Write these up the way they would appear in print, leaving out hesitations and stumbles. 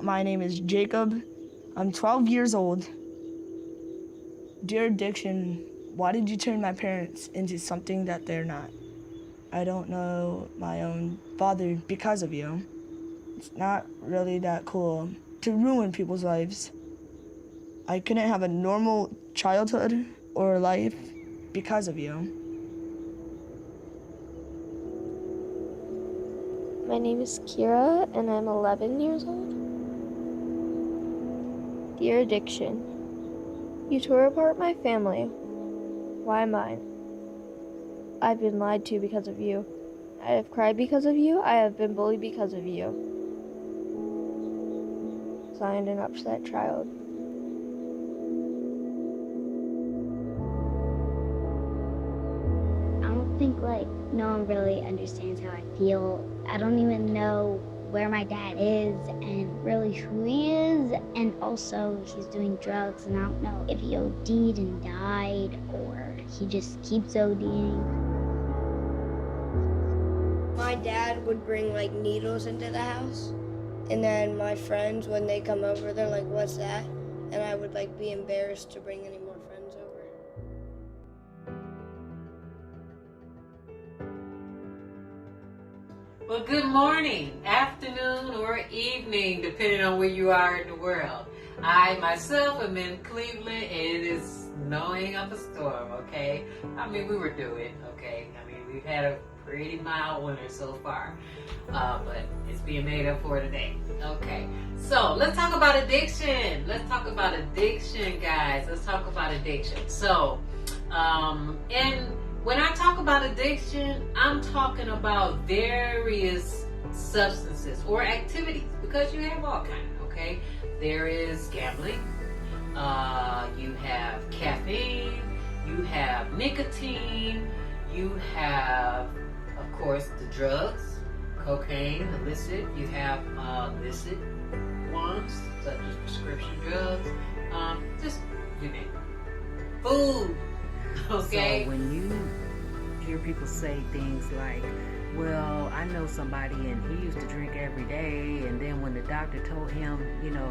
My name is Jacob. I'm 12 years old. Dear addiction, why did you turn my parents into something that they're not? I don't know my own father because of you. It's not really that cool to ruin people's lives. I couldn't have a normal childhood or life because of you. My name is Kira, and I'm 11 years old. Dear addiction, you tore apart my family. Why mine? I've been lied to because of you. I have cried because of you. I have been bullied because of you. Signed, an upset child. I don't think no one really understands how I feel. I don't even know where my dad is and really who he is, and also he's doing drugs, and I don't know if he OD'd and died or he just keeps ODing. My dad would bring needles into the house, and then my friends, when they come over, they're like, "What's that?" And I would be embarrassed to bring any more friends over. Well, good morning, afternoon, or evening, depending on where you are in the world. I myself am in Cleveland, and it is snowing up a storm, okay? I mean, we were doing, okay? I mean, we've had a pretty mild winter so far, but it's being made up for today. Okay, so let's talk about addiction. Let's talk about addiction, guys. Let's talk about addiction. So, and when I talk about addiction, I'm talking about various substances or activities, because you have all kinds, okay? There is gambling, you have caffeine, you have nicotine, you have, of course, the drugs, cocaine, illicit. You have illicit ones, such as prescription drugs, just, you name it. Food. Okay. So when you hear people say things like, well, I know somebody and he used to drink every day, and then when the doctor told him,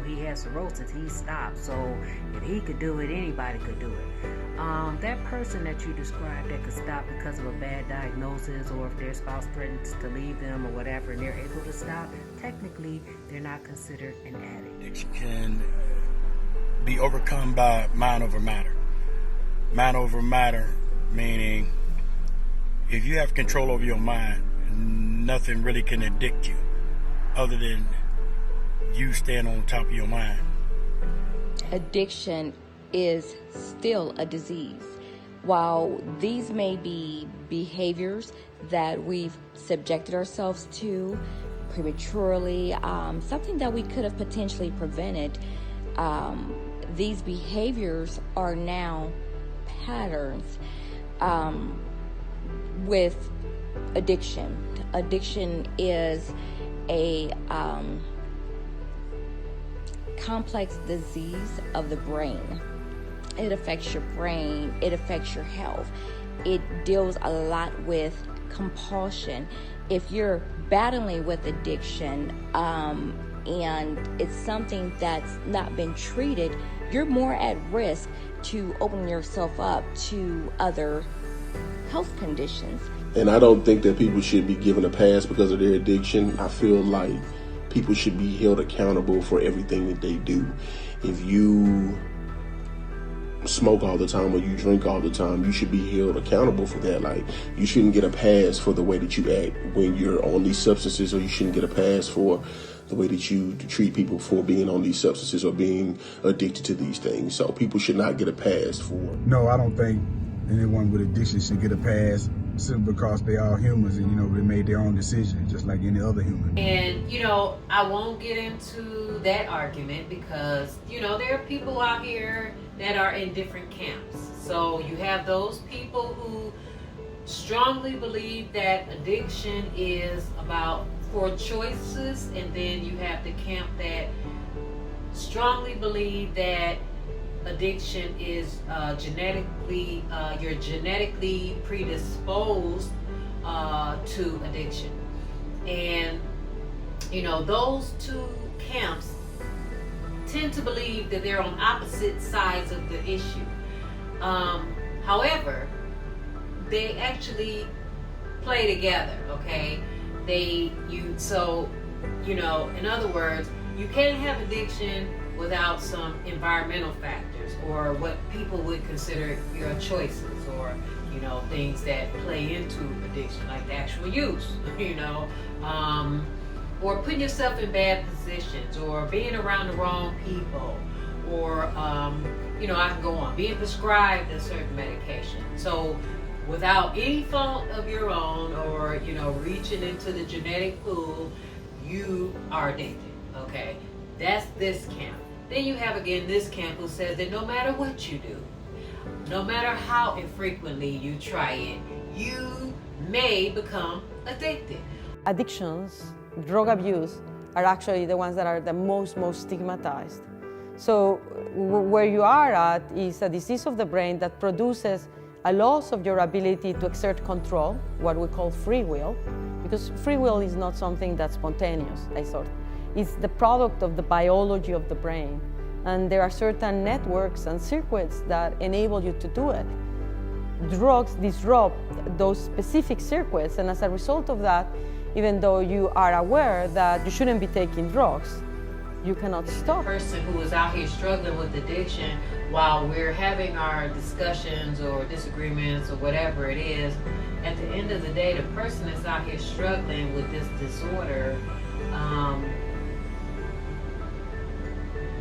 he has cirrhosis, he stopped. So if he could do it, anybody could do it. That person that you described that could stop because of a bad diagnosis, or if their spouse threatens to leave them or whatever, and they're able to stop, technically they're not considered an addict. Addiction can be overcome by mind over matter. Mind over matter, meaning if you have control over your mind, nothing really can addict you other than you staying on top of your mind. Addiction is still a disease. While these may be behaviors that we've subjected ourselves to prematurely, something that we could have potentially prevented, these behaviors are now patterns with addiction. Addiction is a complex disease of the brain. It affects your brain, it affects your health. It deals a lot with compulsion. If you're battling with addiction and it's something that's not been treated, you're more at risk to open yourself up to other health conditions. And I don't think that people should be given a pass because of their addiction. I feel like people should be held accountable for everything that they do. If you smoke all the time or you drink all the time, you should be held accountable for that. You shouldn't get a pass for the way that you act when you're on these substances, or you shouldn't get a pass for the way that you treat people for being on these substances or being addicted to these things. So people should not get a pass for. No, I don't think anyone with addiction should get a pass simply because they are humans and, they made their own decisions just like any other human. And, I won't get into that argument because, there are people out here that are in different camps. So you have those people who strongly believe that addiction is about poor choices, and then you have the camp that strongly believe that addiction is genetically, you're genetically predisposed to addiction. And those two camps to believe that they're on opposite sides of the issue. However, they actually play together, okay? In other words, you can't have addiction without some environmental factors or what people would consider your choices, or things that play into addiction, like the actual use, or putting yourself in bad positions, or being around the wrong people, or I can go on, being prescribed a certain medication. So without any fault of your own, or reaching into the genetic pool, you are addicted. Okay, that's this camp. Then you have again this camp who says that no matter what you do, no matter how infrequently you try it, you may become addicted. Addictions, drug abuse, are actually the ones that are the most stigmatized. So where you are at is a disease of the brain that produces a loss of your ability to exert control, what we call free will, because free will is not something that's spontaneous, it's the product of the biology of the brain. And there are certain networks and circuits that enable you to do it. Drugs disrupt those specific circuits, and as a result of that, even though you are aware that you shouldn't be taking drugs, you cannot stop. The person who is out here struggling with addiction, while we're having our discussions or disagreements or whatever it is, at the end of the day, the person that's out here struggling with this disorder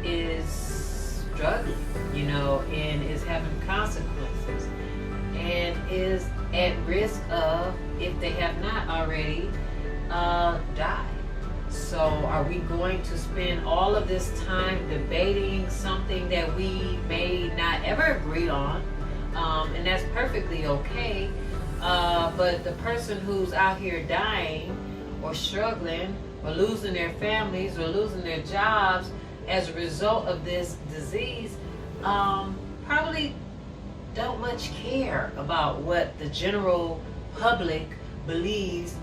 is struggling, and is having consequences, and is at risk of, if they have not already, die. So are we going to spend all of this time debating something that we may not ever agree on? And that's perfectly okay. But the person who's out here dying or struggling or losing their families or losing their jobs as a result of this disease probably don't much care about what the general public believes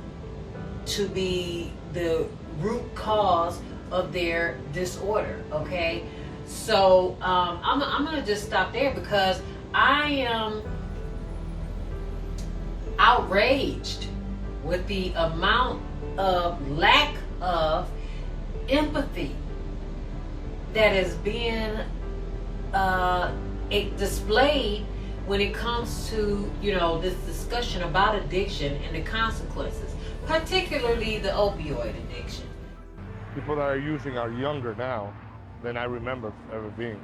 to be the root cause of their disorder, okay? So I'm gonna just stop there, because I am outraged with the amount of lack of empathy that is being displayed when it comes to this discussion about addiction and the consequences, particularly the opioid addiction. People that are using are younger now than I remember ever being.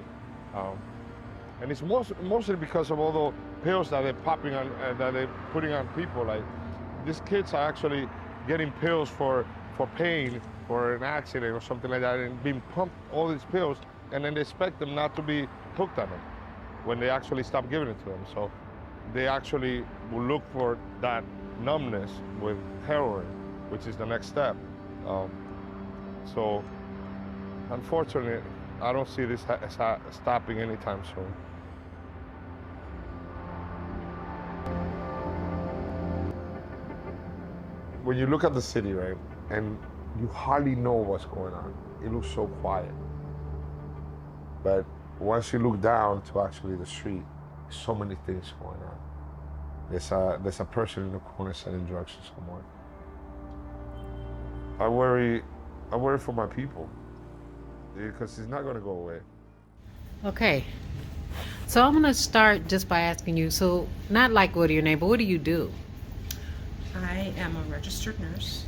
And it's mostly because of all the pills that they're popping on, that they're putting on people. Like, these kids are actually getting pills for pain, for an accident or something like that, and being pumped all these pills, and then they expect them not to be hooked on them when they actually stop giving it to them. So they actually will look for that numbness with heroin, which is the next step. So unfortunately, I don't see this stopping anytime soon. When you look at the city, right, and you hardly know what's going on, it looks so quiet. But once you look down to actually the street, so many things going on. There's a person in the corner selling drugs to someone. I worry for my people, because it's not going to go away. Okay, so I'm going to start just by asking you, so not like what are your name, but what do you do? I am a registered nurse.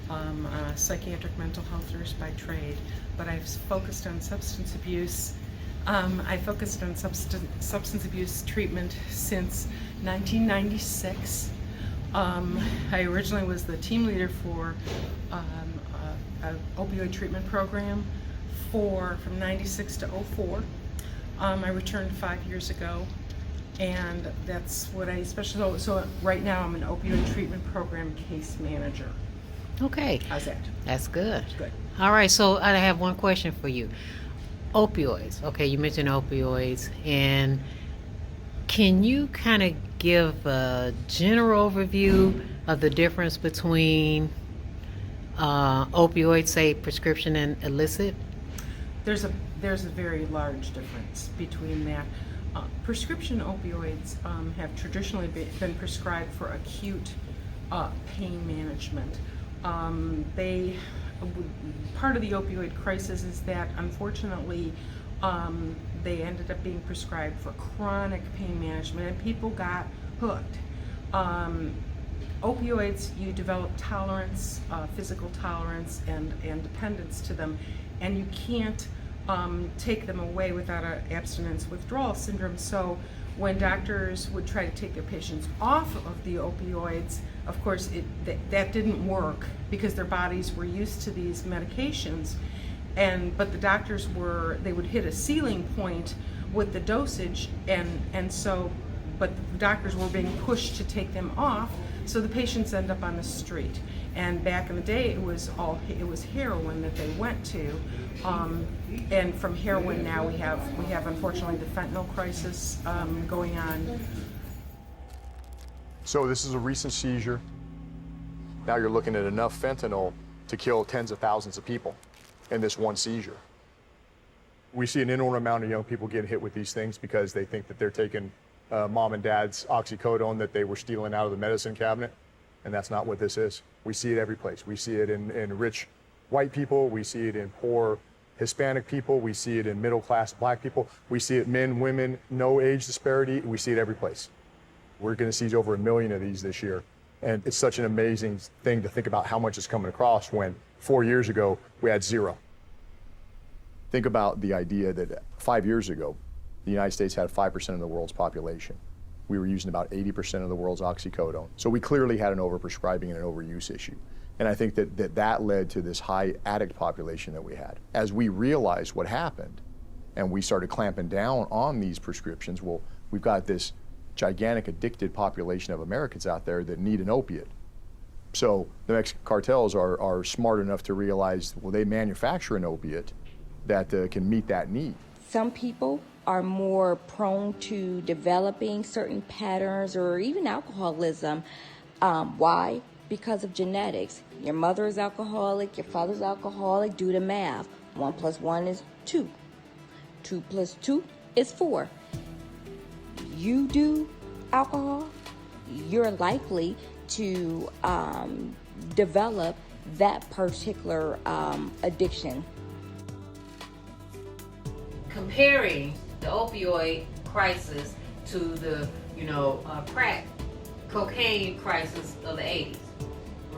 I'm a psychiatric mental health nurse by trade, but I've focused on substance abuse. I focused on substance abuse treatment since 1996. I originally was the team leader for an opioid treatment program from 96 to 04. I returned 5 years ago, and that's what I specialize. So right now I'm an opioid treatment program case manager. Okay. How's that? That's good. Good. All right, so I have one question for you. Opioids. Okay, you mentioned opioids, and can you kind of give a general overview of the difference between opioids, say prescription and illicit? there's a very large difference between that. Prescription opioids have traditionally been prescribed for acute pain management. Part of the opioid crisis is that, unfortunately, they ended up being prescribed for chronic pain management, and people got hooked. Opioids, you develop tolerance, physical tolerance, and dependence to them, and you can't take them away without an abstinence withdrawal syndrome. So when doctors would try to take their patients off of the opioids, of course that didn't work because their bodies were used to these medications, but the doctors they would hit a ceiling point with the dosage, but the doctors were being pushed to take them off, so the patients end up on the street. And back in the day, it was heroin that they went to, and from heroin now we have unfortunately the fentanyl crisis going on. So this is a recent seizure. Now you're looking at enough fentanyl to kill tens of thousands of people in this one seizure. We see an inordinate amount of young people getting hit with these things because they think that they're taking mom and dad's oxycodone that they were stealing out of the medicine cabinet, and that's not what this is. We see it every place. We see it in rich white people. We see it in poor Hispanic people. We see it in middle-class black people. We see it men, women, no age disparity. We see it every place. We're going to seize over 1 million of these this year. And it's such an amazing thing to think about how much is coming across when 4 years ago we had 0. Think about the idea that 5 years ago, the United States had 5% of the world's population. We were using about 80% of the world's oxycodone. So we clearly had an overprescribing and an overuse issue. And I think that led to this high addict population that we had. As we realized what happened and we started clamping down on these prescriptions, well, we've got this gigantic addicted population of Americans out there that need an opiate. So the Mexican cartels are smart enough to realize, well, they manufacture an opiate that can meet that need. Some people are more prone to developing certain patterns or even alcoholism. Why? Because of genetics. Your mother is alcoholic, your father's alcoholic. Do the math. 1 + 1 is 2. 2 + 2 is 4. You do alcohol, you're likely to develop that particular addiction. Comparing the opioid crisis to the, crack cocaine crisis of the 80s,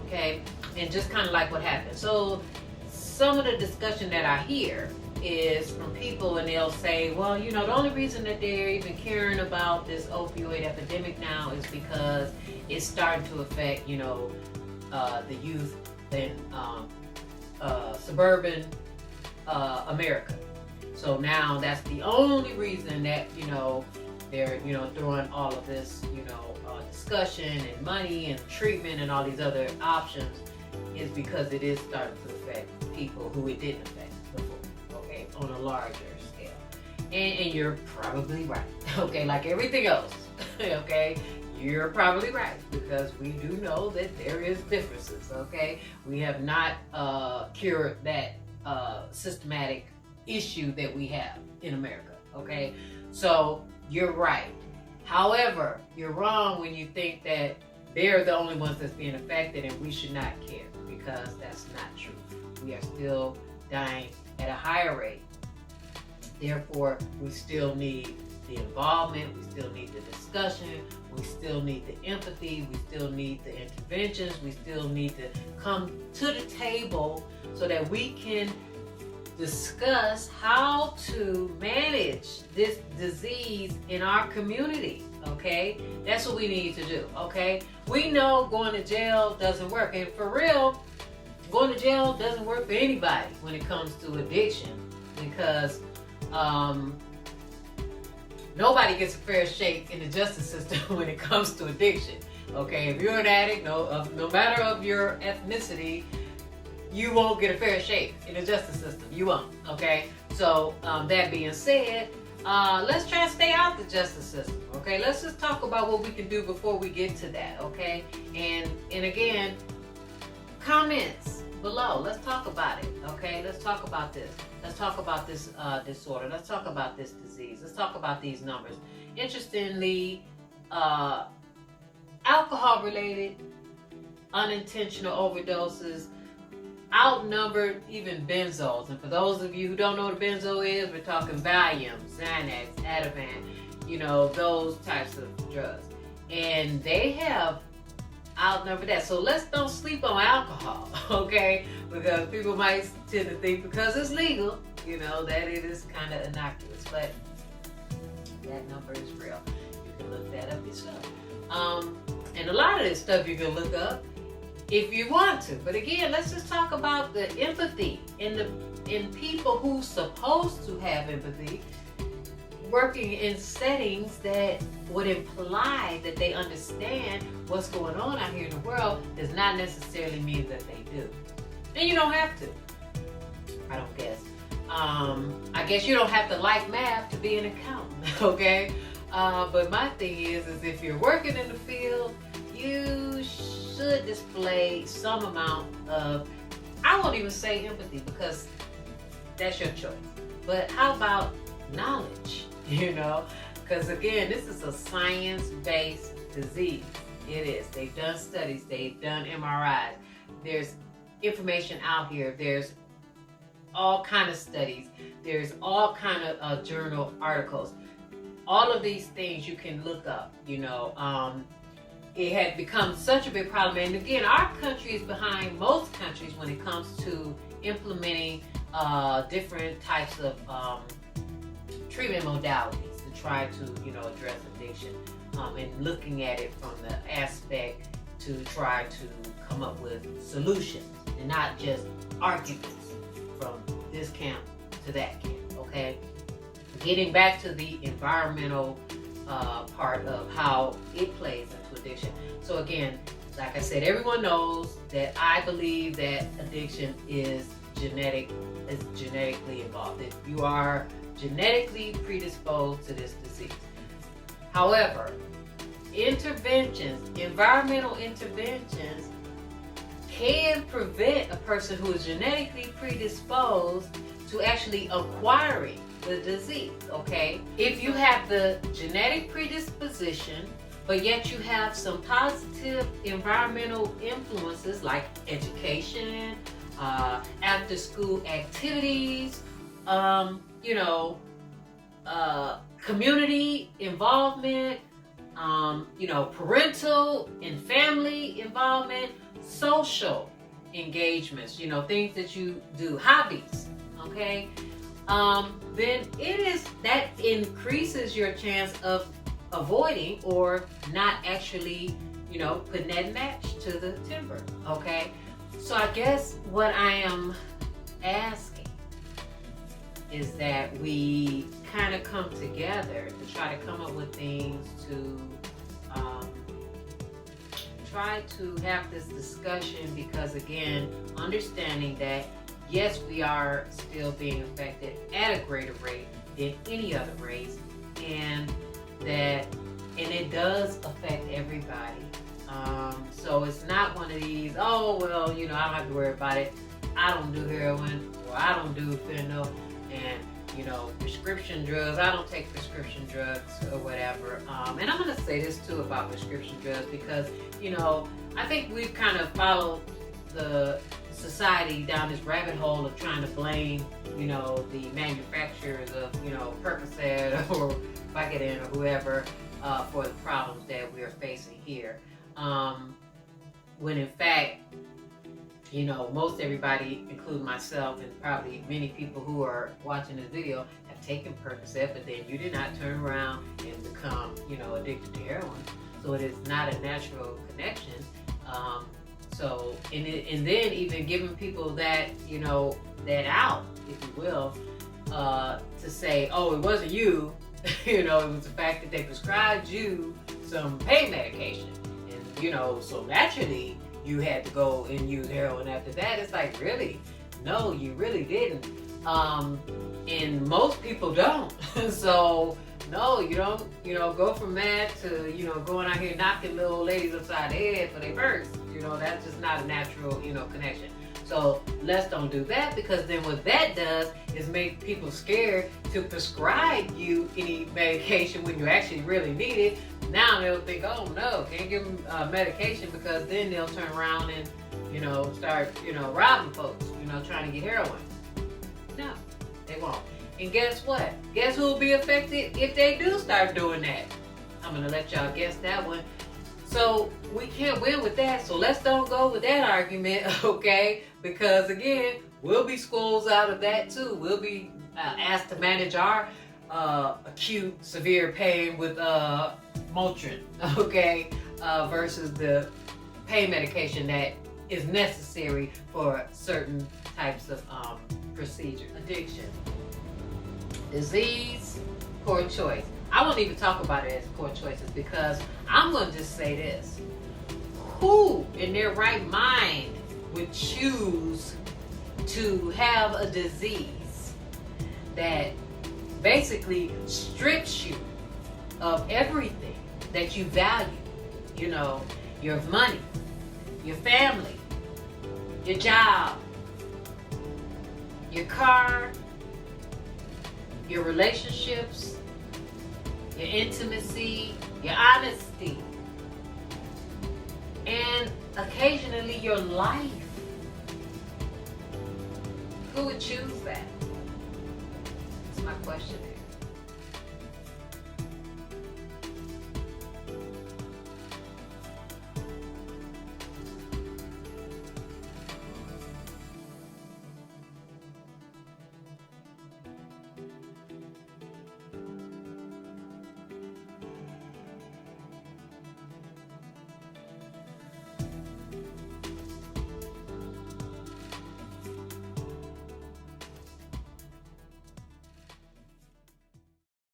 okay? And just kind of like what happened. So some of the discussion that I hear is from people, and they'll say, well, the only reason that they're even caring about this opioid epidemic now is because it's starting to affect, the youth in suburban America. So now that's the only reason that, they're, throwing all of this, discussion and money and treatment and all these other options, is because it is starting to affect people who it didn't affect before, okay, on a larger scale. And you're probably right, okay, like everything else, okay? You're probably right, because we do know that there is differences, okay? We have not cured that systematic issue that we have in America, okay? So you're right. However, you're wrong when you think that they're the only ones that's being affected and we should not care, because that's not true. We are still dying at a higher rate. Therefore, we still need the involvement, we still need the discussion, we still need the empathy, we still need the interventions, we still need to come to the table so that we can discuss how to manage this disease in our community, okay? That's what we need to do, okay? We know going to jail doesn't work, and for real, going to jail doesn't work for anybody when it comes to addiction, because nobody gets a fair shake in the justice system when it comes to addiction, okay? If you're an addict, no matter of your ethnicity, you won't get a fair shake in the justice system. You won't, okay? So that being said, let's try to stay out the justice system, okay? Let's just talk about what we can do before we get to that, okay? And again, comments, below. Let's talk about it, okay? Let's talk about this. Let's talk about this disorder. Let's talk about this disease. Let's talk about these numbers. Interestingly, alcohol-related unintentional overdoses outnumbered even benzos. And for those of you who don't know what a benzo is, we're talking Valium, Xanax, Ativan, you know, those types of drugs. And they have outnumbered that. So let's don't sleep on alcohol, okay? Because people might tend to think because it's legal, you know, that it is kind of innocuous. But that number is real. You can look that up yourself. And a lot of this stuff you can look up if you want to. But again, let's just talk about the empathy in people who's supposed to have empathy, working in settings that would imply that they understand what's going on out here in the world does not necessarily mean that they do. And you don't have to, I don't guess. I guess you don't have to like math to be an accountant, okay? But my thing is if you're working in the field, you should display some amount of, I won't even say empathy because that's your choice. But how about knowledge, you know? Because again, this is a science-based disease. It is. They've done studies, they've done MRIs. There's information out here. There's all kind of studies. There's all kind of journal articles. All of these things you can look up, you know. It had become such a big problem. And again, our country is behind most countries when it comes to implementing different types of treatment modalities to try to, you know, address addiction. And looking at it from the aspect to try to come up with solutions and not just arguments from this camp to that camp, okay? Getting back to the environmental part of how it plays into addiction. So again, like I said, everyone knows that I believe that addiction is genetically involved. If you are genetically predisposed to this disease. However, environmental interventions can prevent a person who is genetically predisposed to actually acquiring the disease, okay? If you have the genetic predisposition, but yet you have some positive environmental influences like education, after school activities, you know, community involvement, you know, parental and family involvement, social engagements, you know, things that you do, hobbies, okay? Then that increases your chance of avoiding or not actually, you know, putting that match to the timber, okay? So I guess what I am asking is that we kind of come together to try to come up with things to try to have this discussion, because again, understanding that yes, we are still being affected at a greater rate than any other race, and it does affect everybody. So it's not one of these, oh well, you know, I don't have to worry about it. I don't do heroin, or I don't do fentanyl, and you know, prescription drugs, I don't take prescription drugs or whatever. And I'm gonna say this too about prescription drugs, because you know, I think we've kind of followed the society down this rabbit hole of trying to blame, you know, the manufacturers of, you know, Percocet or Vicodin or whoever for the problems that we are facing here. When in fact, you know, most everybody, including myself and probably many people who are watching this video, have taken Percocet, but then you did not turn around and become, you know, addicted to heroin. So it is not a natural connection. So, and then even giving people that, you know, that out, if you will, to say, oh, it wasn't you, you know, it was the fact that they prescribed you some pain medication. And, you know, so naturally you had to go and use heroin after that. It's like, really? No, you really didn't. And most people don't. So, no, you don't, you know, go from that to, you know, going out here knocking little ladies upside the head for their purse. You know, that's just not a natural, you know, connection. So let's don't do that, because then what that does is make people scared to prescribe you any medication when you actually really need it. Now they'll think, oh no, can't give them medication, because then they'll turn around and, start, robbing folks, trying to get heroin. No, they won't. And guess what? Guess who will be affected if they do start doing that? I'm gonna let y'all guess that one. So we can't win with that. So let's don't go with that argument, okay? Because again, we'll be squoze out of that too. We'll be asked to manage our acute, severe pain with Motrin, okay? Versus the pain medication that is necessary for certain types of procedure. Addiction, disease, poor choice. I won't even talk about it as poor choices, because I'm going to just say this. Who in their right mind would choose to have a disease that basically strips you of everything that you value? Your money, your family, your job, your car, your relationships, your intimacy, your honesty, and occasionally your life. Who would choose that? That's my question.